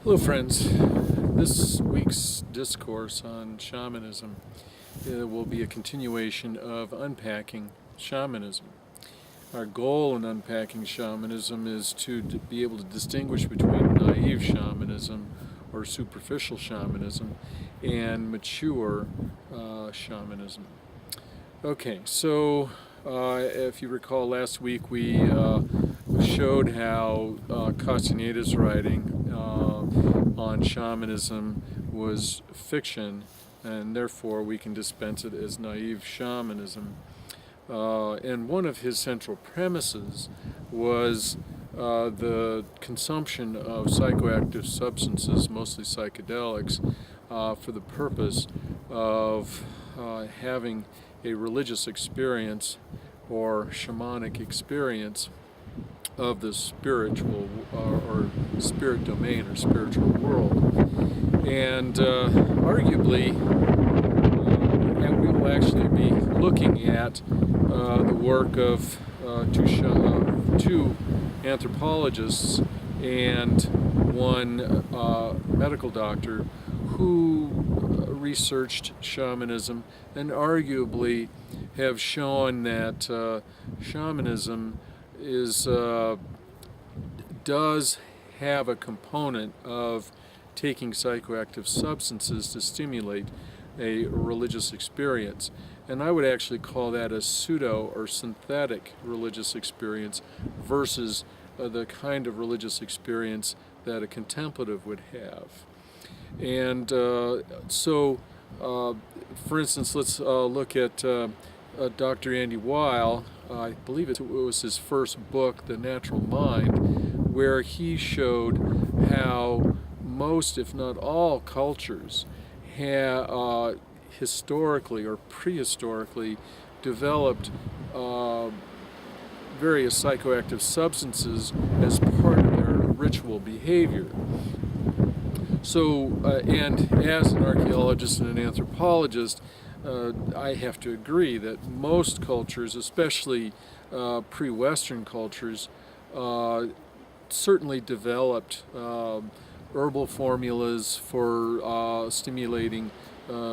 Hello friends, this week's discourse on shamanism will be a continuation of unpacking shamanism. Our goal in unpacking shamanism is to be able to distinguish between naive shamanism or superficial shamanism and mature shamanism. Okay, so if you recall last week we showed how Castaneda's writing on shamanism was fiction, and therefore we can dispense it as naive shamanism. And one of his central premises was the consumption of psychoactive substances, mostly psychedelics, for the purpose of having a religious experience or shamanic experience of the spiritual or spirit domain or spiritual world. And arguably, and we will actually be looking at the work of two anthropologists and one medical doctor who researched shamanism and arguably have shown that shamanism does have a component of taking psychoactive substances to stimulate a religious experience. And I would actually call that a pseudo or synthetic religious experience versus the kind of religious experience that a contemplative would have. And so, for instance, let's look at Dr. Andy Weil. I believe it was his first book, The Natural Mind, where he showed how most, if not all, cultures have historically or prehistorically developed various psychoactive substances as part of their ritual behavior. So, and as an archaeologist and an anthropologist, I have to agree that most cultures, especially pre-Western cultures, certainly developed herbal formulas for stimulating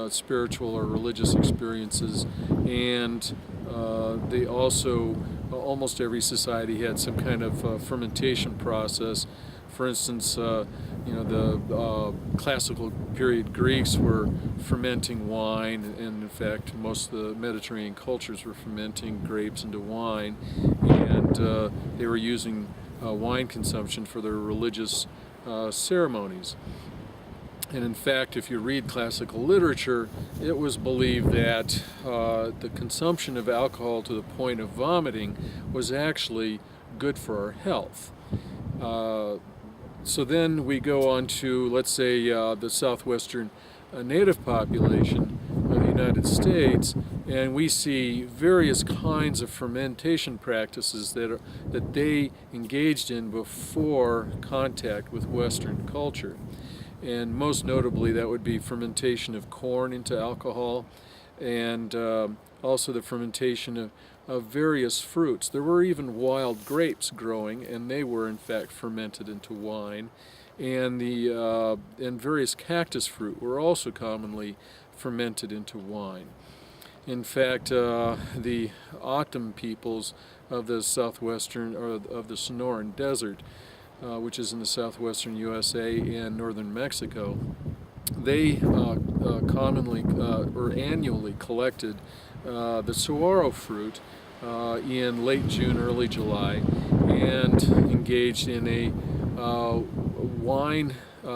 spiritual or religious experiences, and they also, almost every society had some kind of fermentation process. For instance, the classical period Greeks were fermenting wine, and in fact most of the Mediterranean cultures were fermenting grapes into wine, and they were using wine consumption for their religious ceremonies. And in fact, if you read classical literature, it was believed that the consumption of alcohol to the point of vomiting was actually good for our health. So then we go on to, let's say, the southwestern native population of the United States, and we see various kinds of fermentation practices that they engaged in before contact with Western culture. And most notably, that would be fermentation of corn into alcohol, and also the fermentation of various fruits. There were even wild grapes growing, and they were in fact fermented into wine. And and various cactus fruit were also commonly fermented into wine. In fact, the O'odham peoples of the southwestern, or of the Sonoran Desert, which is in the southwestern USA and northern Mexico, they commonly or annually collected the saguaro fruit in late June, early July, and engaged in a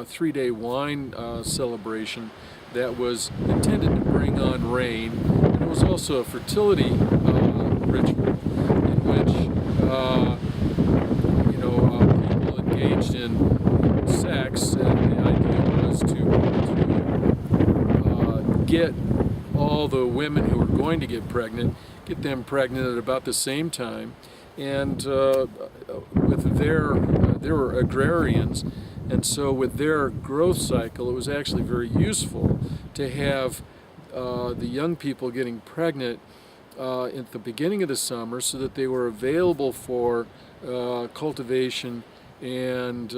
three-day wine celebration that was intended to bring on rain. And it was also a fertility ritual in which people engaged in sex, and the idea was to get all the women who were going to get them pregnant at about the same time. And with they were agrarians, and so with their growth cycle, it was actually very useful to have the young people getting pregnant at the beginning of the summer, so that they were available for cultivation and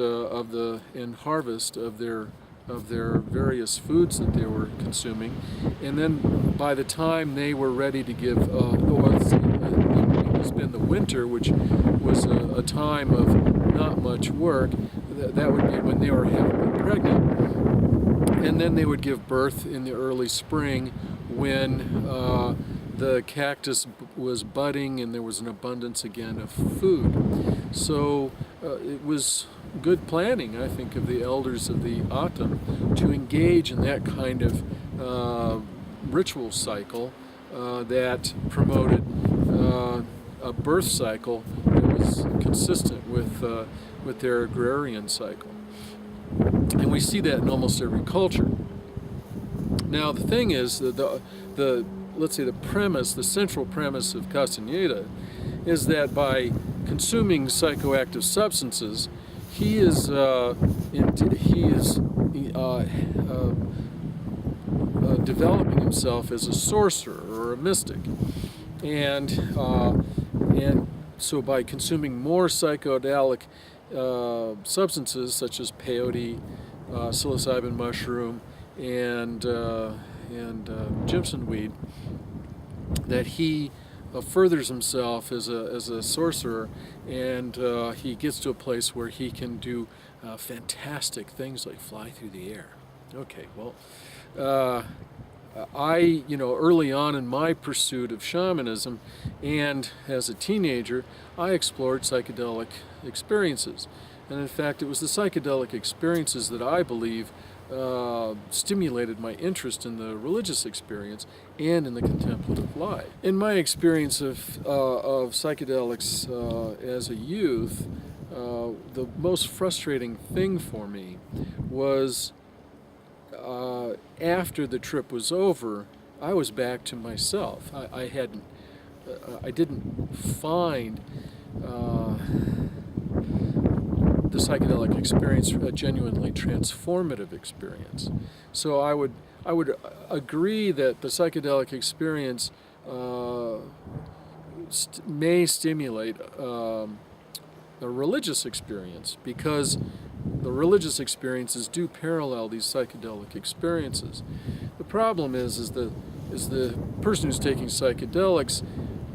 harvest of their various foods that they were consuming, and then by the time they were ready to give, it's been the winter, which was a time of not much work. That would be when they were heavily pregnant, and then they would give birth in the early spring when the cactus was budding and there was an abundance again of food. So it was good planning, I think, of the elders of the autumn to engage in that kind of ritual cycle that promoted a birth cycle that was consistent with their agrarian cycle. And we see that in almost every culture. Now the thing is, let's say the central premise of Castaneda is that by consuming psychoactive substances, he is developing himself as a sorcerer or a mystic, and so by consuming more psychedelic substances such as peyote, psilocybin mushroom, and Jimson weed, that he furthers himself as a sorcerer, and he gets to a place where he can do fantastic things like fly through the air. Okay, well, early on in my pursuit of shamanism, and as a teenager, I explored psychedelic experiences. And in fact, it was the psychedelic experiences that I believe stimulated my interest in the religious experience and in the contemplative life. In my experience of psychedelics as a youth, the most frustrating thing for me was after the trip was over, I was back to myself. I didn't find the psychedelic experience a genuinely transformative experience. So I would agree that the psychedelic experience may stimulate a religious experience, because the religious experiences do parallel these psychedelic experiences. The problem is the person who's taking psychedelics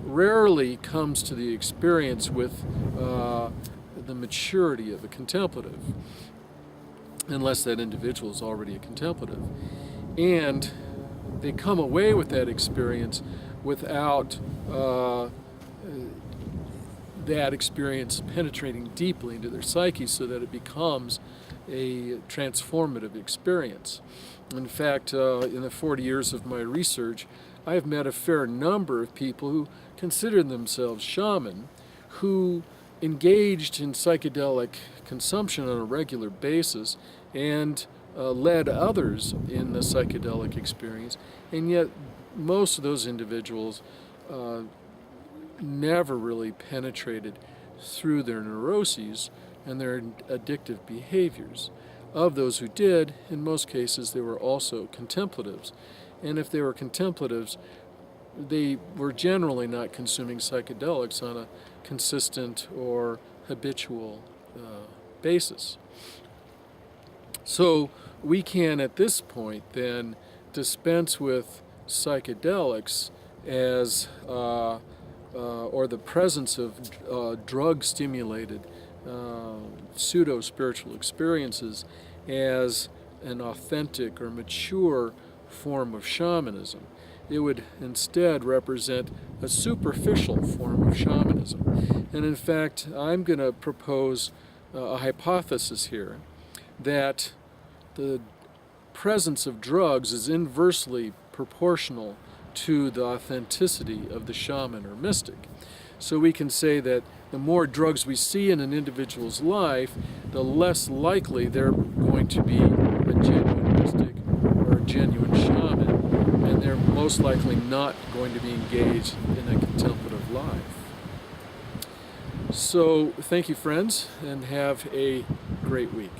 rarely comes to the experience with the maturity of a contemplative, unless that individual is already a contemplative. And they come away with that experience without that experience penetrating deeply into their psyche so that it becomes a transformative experience. In fact, in the 40 years of my research, I have met a fair number of people who consider themselves shaman, who engaged in psychedelic consumption on a regular basis and led others in the psychedelic experience, and yet most of those individuals never really penetrated through their neuroses and their addictive behaviors. Of those who did, in most cases, they were also contemplatives. And if they were contemplatives, they were generally not consuming psychedelics on a consistent or habitual basis. So we can, at this point, then dispense with psychedelics as or the presence of drug-stimulated pseudo-spiritual experiences as an authentic or mature form of shamanism. It would instead represent a superficial form of shamanism. And in fact, I'm going to propose a hypothesis here that the presence of drugs is inversely proportional to the authenticity of the shaman or mystic. So we can say that the more drugs we see in an individual's life, the less likely they're going to be a genuine mystic or a genuine shaman, and they're most likely not going to be engaged in a contemplative life. So thank you, friends, and have a great week.